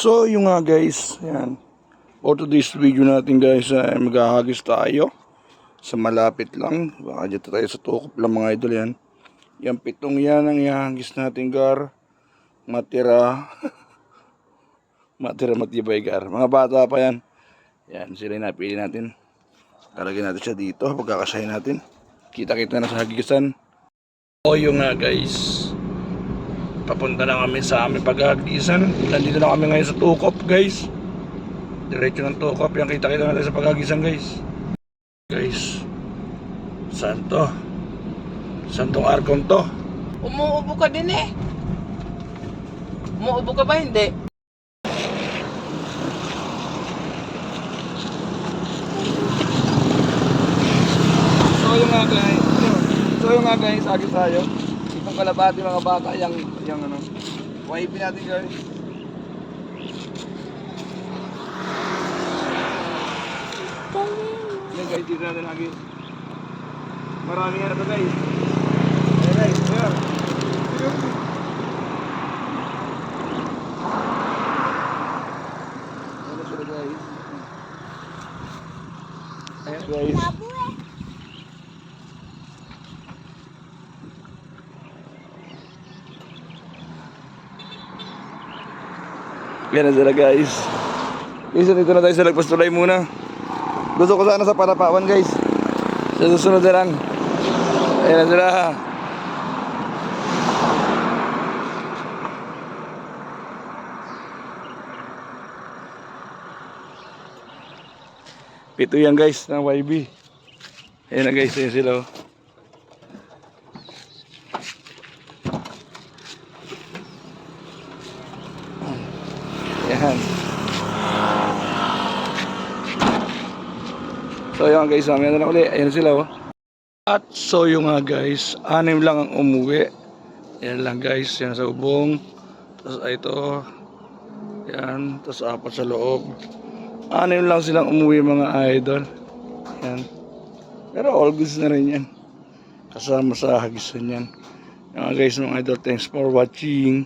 So yung nga guys, yan. For today's video natin guys, ay maghahagis tayo sa malapit lang. Baka dito tayo sa tukop lang mga idol yan. Yung pitong yan ang ihahagis natin gar. Matira. Matira matibay gar. Mga bata pa yan. Yan sila yung napili natin. Karagin natin siya dito. Pagkakasahin natin. Kita-kita na sa hagisan. O yung nga guys. Papunta na kami sa aming paghahagisan. Nandito na kami ngayon sa tukop guys. Diretso ng tukop. Yan kita-kita natin sa paghahagisan guys. Guys. Saan to? Saan tong arkon to? Umuubo ka din eh. Umuubo ka ba hindi? So yung nga guys, agis tayo. Itong kalapati mga bata, yung ano, YP natin guys. Yan guys, dito natin agis. Marami yan ito guys. Ayan guys, ayan. Ayan sila guys. Ayan guys. Yan na sila guys. Guys, dito na tayo sa Lagpas Tulay muna. Gusto ko sana sa Palapawan guys. Sa susunod na lang. Ayan na sila. Pito yan guys ng YB. Ayan na guys, ayan sila oh. Yan. So yun guys, mamaya na lang ulit. Ayan sila oh. At so yung nga guys, 6 lang ang umuwi. Yan lang guys, yan sa ubong. Tapos ito. Yan, tapos 4 sa loob. 6 lang silang umuwi mga idol. Yan. Pero all goods na rin yan. Kasama sa hagisan yan. Yan guys mga idol, thanks for watching.